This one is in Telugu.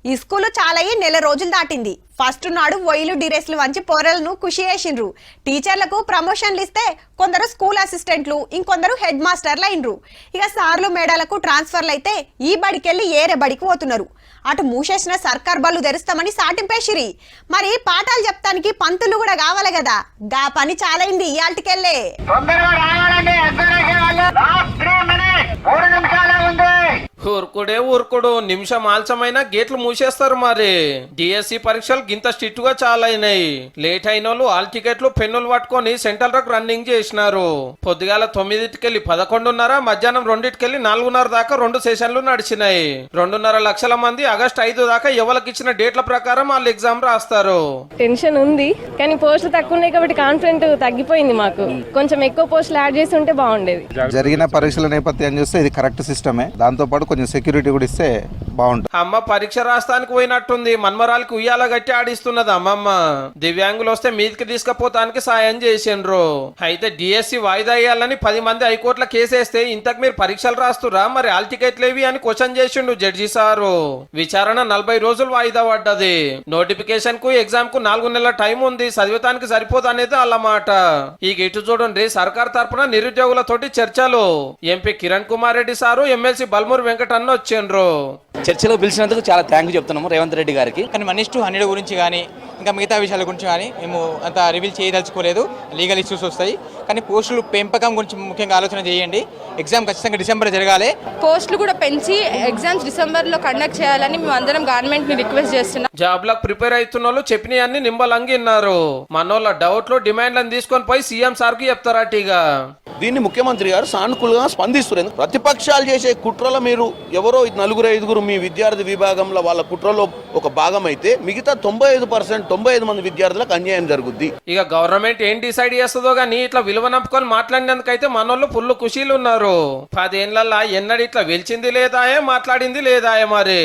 ఈ స్కూలు చాలా నెల రోజులు దాటింది. ఫస్ట్ నాడు వైలు డిరెస్లు వంచి పోరలను ఖుషి చేసిండ్రు. టీచర్లకు ప్రమోషన్లు ఇస్తే కొందరు స్కూల్ అసిస్టెంట్లు, ఇంకొందరు హెడ్ మాస్టర్లు అయినరు. ఇక సార్లు మేడాలకు ట్రాన్స్ఫర్లు అయితే ఈ బడికెళ్ళి ఏరే బడికి పోతున్నారు. అటు మూసేసిన సర్కార్ బళ్ళు తెరుస్తామని సాటింపేసిరి. మరి పాఠాలు చెప్తానికి పంతులు కూడా కావాలి కదా, గా పని చాలైంది ఇయాల్టికెళ్ళే. ఊరుకుడు నిమిషం ఆలస్యమైన గేట్లు మూసేస్తారు. మరి డిఎస్సి పరీక్షలు గింత స్ట్రిక్ట్ గా చాలా అయినాయి. లేట్ అయిన వాళ్ళు ఆల్ టికెట్లు పెన్నులు పట్టుకొని సెంట్రల్ రకు రన్నింగ్ చేసినారు. పొద్దుగాల 9కెళ్ళి 11:30, మధ్యాహ్నం 2కెళ్ళి 4:30 దాకా 2 సెషన్లు నడిచినాయి. 2.5 లక్షల మంది ఆగస్టు 5 దాకా ఎవరికి ఇచ్చిన డేట్ల ప్రకారం వాళ్ళు ఎగ్జామ్ రాస్తారు. టెన్షన్ ఉంది కానీ పోస్టులు తక్కువ ఉన్నాయి కాబట్టి కాన్ఫిడెంట్ తగ్గిపోయింది. మాకు కొంచెం ఎక్కువ పోస్టులు యాడ్ చేసి ఉంటే బాగుండేది. జరిగిన పరీక్షల నేపథ్యం చూస్తే ఇది కరెక్ట్ సిస్టమే. దాంతో పాటు కొంచెం సెక్యూరిటీ కూడా ఇస్తే బాగుంటుంది. అమ్మ పరీక్ష రాస్తానికి పోయినట్టుంది. మన్మరాలకి ఉయ్యాల గట్టి ఆడిస్తున్నది అమ్మమ్మ. దివ్యాంగులు వస్తే మీదికి తీసుకుపోతానికి సాయం చేసిండ్రు. అయితే డిఎస్సి వాయిదా వేయాలని 10 మంది హైకోర్టుల కేసేస్తే ఇంతకు మీరు పరీక్షలు రాస్తురా, మరి ఆల్ టికెట్లేవి అని క్వశ్చన్ చేసిండు జడ్జి సారు. విచారణ 40 రోజులు వాయిదా పడ్డది. నోటిఫికేషన్ కు ఎగ్జామ్ కు 4 నెలల టైం ఉంది. చదివటానికి సరిపోదు అనేది వాళ్ళ మాట. ఈ ఇటు చూడండి, సర్కార్ తరపున నిరుద్యోగులతోటి చర్చలు. MP Kiran Kumar Reddy sir, MLC Balmoor Venkatanna వచ్చిండ్రు. చర్చలో పిలిచినందుకు చాలా థ్యాంక్ చెప్తున్నాము రేవంత్ రెడ్డి గారికి. కానీ 1:100 గురించి కానీ ఇంకా మిగతా విషయాల గురించి కానీ మేము అంత రివీల్ చేయదలుచుకోలేదు. లీగల్ ఇష్యూస్ వస్తాయి. కానీ పోస్టులు పెంపకం గురించి ముఖ్యంగా ఆలోచన చేయండి. ఎగ్జామ్ ఖచ్చితంగా డిసెంబర్ జరగాలి. పోస్టులు కూడా పెంచి ఎగ్జామ్స్ డిసెంబర్లో కండక్ట్ చేయాలని మేము అందరం గవర్నమెంట్ ని రిక్వెస్ట్ చేస్తున్నాం. జాబ్ లకు ప్రిపేర్ అవుతున్న వాళ్ళు చెప్పినవన్నీ నింబలంగిన్నారు. మనోళ్ళ డౌట్లు డిమాండ్లను తీసుకొని పోయి సీఎం సార్ కి చెప్తారటిగా. దీన్ని ముఖ్యమంత్రి గారు సానుకూలంగా స్పందిస్తున్నారు. ప్రతిపక్షాలు చేసే కుట్రలో మీరు ఎవరో 4-5 మీ విద్యార్థి విభాగంలో వాళ్ళ కుట్రలో ఒక భాగం అయితే మిగతా 95% మంది విద్యార్థులకు అన్యాయం జరుగుద్ది. ఇక గవర్నమెంట్ ఏం డిసైడ్ చేస్తుందో గానీ ఇట్లా విలువ నప్పుకొని మాట్లాడినందుకైతే మనోళ్ళు ఫుల్ ఖుషీలు ఉన్నారు. 10 ఏళ్లలో ఎన్నడి ఇట్లా వెలిచింది లేదాయే, మాట్లాడింది లేదాయే మరి.